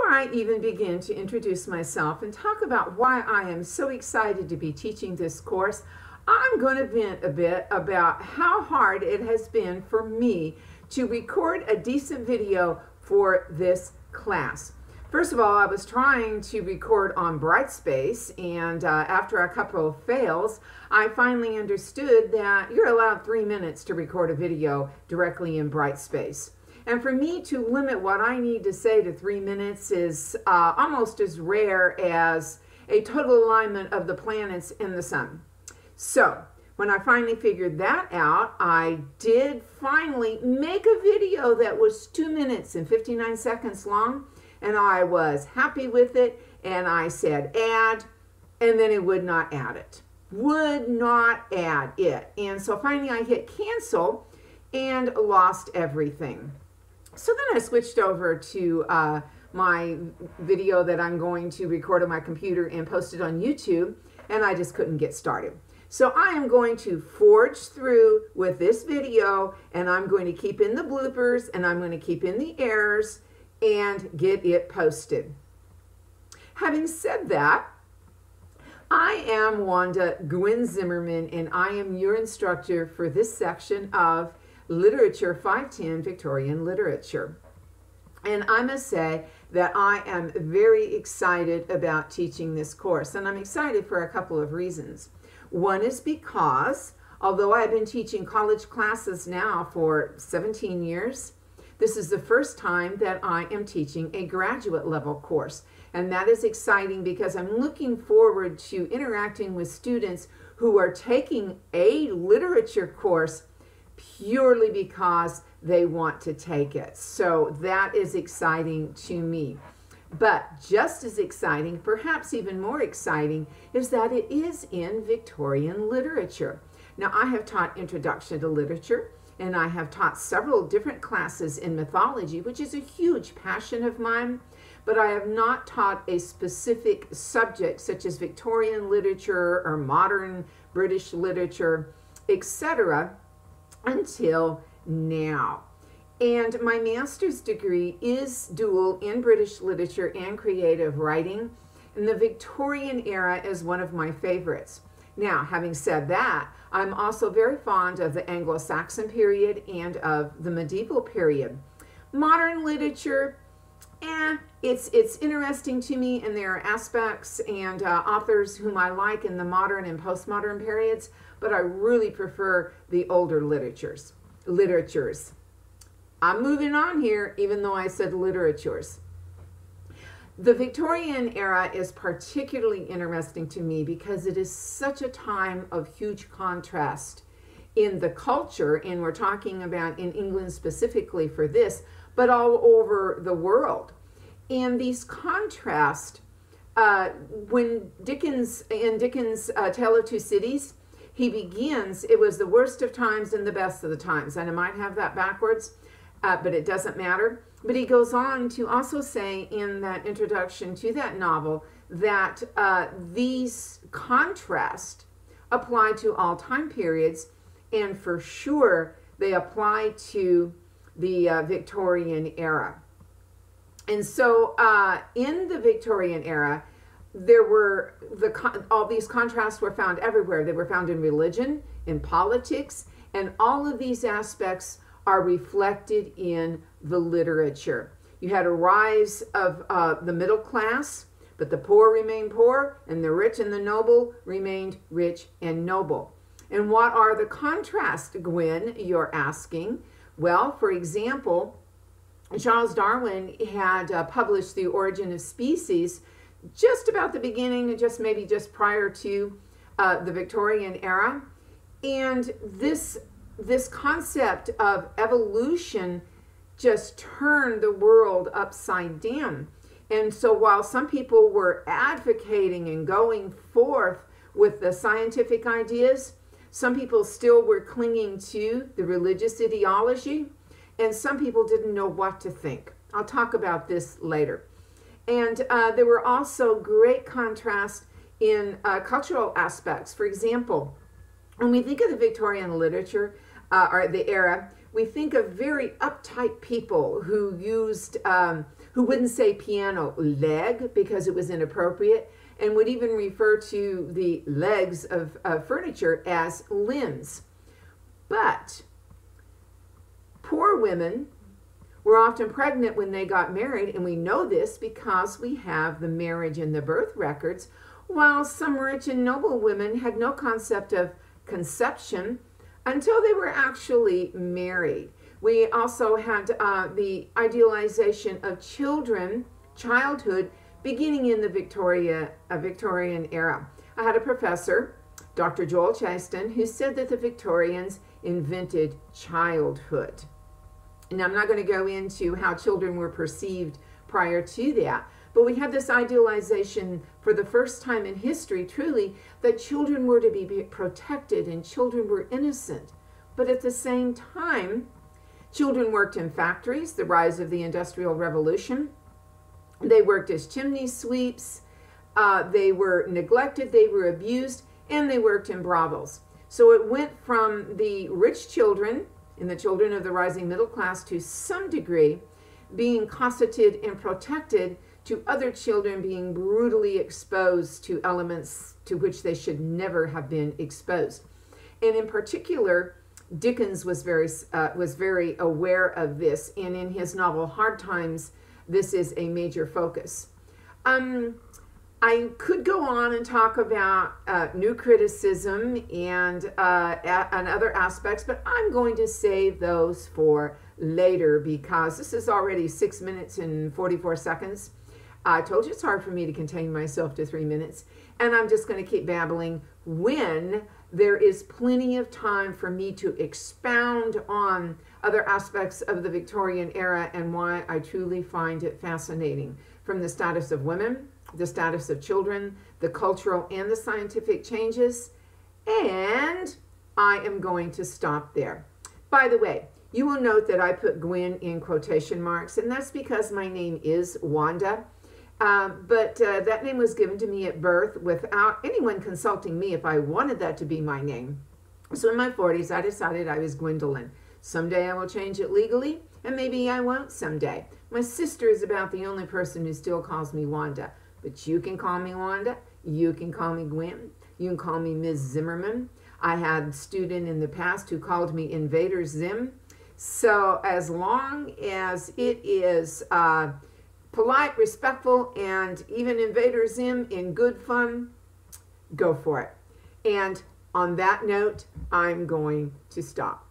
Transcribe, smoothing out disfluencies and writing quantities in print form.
Before I even begin to introduce myself and talk about why I am so excited to be teaching this course, I'm going to vent a bit about how hard it has been for me to record a decent video for this class. First of all, I was trying to record on Brightspace, and after a couple of fails, I finally understood that you're allowed 3 minutes to record a video directly in Brightspace. And for me to limit what I need to say to 3 minutes is almost as rare as a total alignment of the planets and the sun. So when I finally figured that out, I did finally make a video that was 2 minutes and 59 seconds long, and I was happy with it, and I said add, and then it would not add it. Would not add it. And so finally I hit cancel and lost everything. So then I switched over to my video that I'm going to record on my computer and post it on YouTube, and I just couldn't get started. So I am going to forge through with this video, and I'm going to keep in the bloopers, and I'm going to keep in the errors, and get it posted. Having said that, I am Wanda Gwen Zimmerman, and I am your instructor for this section of Literature 510 Victorian Literature. And I must say that I am very excited about teaching this course, and I'm excited for a couple of reasons. One is because, although I've been teaching college classes now for 17 years, this is the first time that I am teaching a graduate level course. And that is exciting because I'm looking forward to interacting with students who are taking a literature course purely because they want to take it. So that is exciting to me. But just as exciting, perhaps even more exciting, is that it is in Victorian literature. Now, I have taught Introduction to Literature, and I have taught several different classes in mythology, which is a huge passion of mine, but I have not taught a specific subject such as Victorian literature or modern British literature, etc., until now. And my master's degree is dual in British literature and creative writing, and the Victorian era is one of my favorites. Now, having said that, I'm also very fond of the Anglo-Saxon period and of the medieval period. Modern literature, it's interesting to me, and there are aspects and authors whom I like in the modern and postmodern periods, but I really prefer the older literatures. I'm moving on here, even though I said literatures. The Victorian era is particularly interesting to me because it is such a time of huge contrast in the culture, and we're talking about in England specifically for this, but all over the world. And these contrasts, when Dickens, in Dickens' Tale of Two Cities, he begins, it was the worst of times and the best of the times. And I might have that backwards, but it doesn't matter. But he goes on to also say in that introduction to that novel that these contrasts apply to all time periods, and for sure they apply to the Victorian era. And so in the Victorian era, there were all these contrasts were found everywhere. They were found in religion, in politics, and all of these aspects are reflected in the literature. You had a rise of the middle class, but the poor remained poor, and the rich and the noble remained rich and noble. And what are the contrasts, Gwen, you're asking? Well, for example, Charles Darwin had published The Origin of Species just about the beginning, just maybe just prior to the Victorian era. And this concept of evolution just turned the world upside down. And so while some people were advocating and going forth with the scientific ideas, some people still were clinging to the religious ideology, and some people didn't know what to think. I'll talk about this later. And there were also great contrasts in cultural aspects. For example, when we think of the Victorian literature, or the era, we think of very uptight people who used who wouldn't say piano leg because it was inappropriate, and would even refer to the legs of furniture as limbs. But poor women were often pregnant when they got married, and we know this because we have the marriage and the birth records, while some rich and noble women had no concept of conception until they were actually married. We also had the idealization of childhood, beginning in the Victorian era. I had a professor, Dr. Joel Chaston, who said that the Victorians invented childhood. And I'm not going to go into how children were perceived prior to that, but we had this idealization for the first time in history, truly, that children were to be protected and children were innocent. But at the same time, children worked in factories, the rise of the Industrial Revolution. They worked as chimney sweeps. They were neglected, they were abused, and they worked in brothels. So it went from the rich children and the children of the rising middle class to some degree being cosseted and protected, to other children being brutally exposed to elements to which they should never have been exposed. And in particular, Dickens was very aware of this, and in his novel Hard Times, this is a major focus. I could go on and talk about new criticism and other aspects, but I'm going to save those for later because this is already 6 minutes and 44 seconds. I told you it's hard for me to contain myself to 3 minutes, and I'm just going to keep babbling when there is plenty of time for me to expound on other aspects of the Victorian era and why I truly find it fascinating, from the status of women, the status of children, the cultural and the scientific changes, and I am going to stop there. By the way, you will note that I put Gwen in quotation marks, and that's because my name is Wanda. But that name was given to me at birth without anyone consulting me if I wanted that to be my name. So in my 40s, I decided I was Gwendolyn. Someday I will change it legally, and maybe I won't someday. My sister is about the only person who still calls me Wanda. But you can call me Wanda. You can call me Gwen. You can call me Ms. Zimmerman. I had a student in the past who called me Invader Zim. So as long as it is polite, respectful, and even Invader Zim in good fun, go for it. And on that note, I'm going to stop.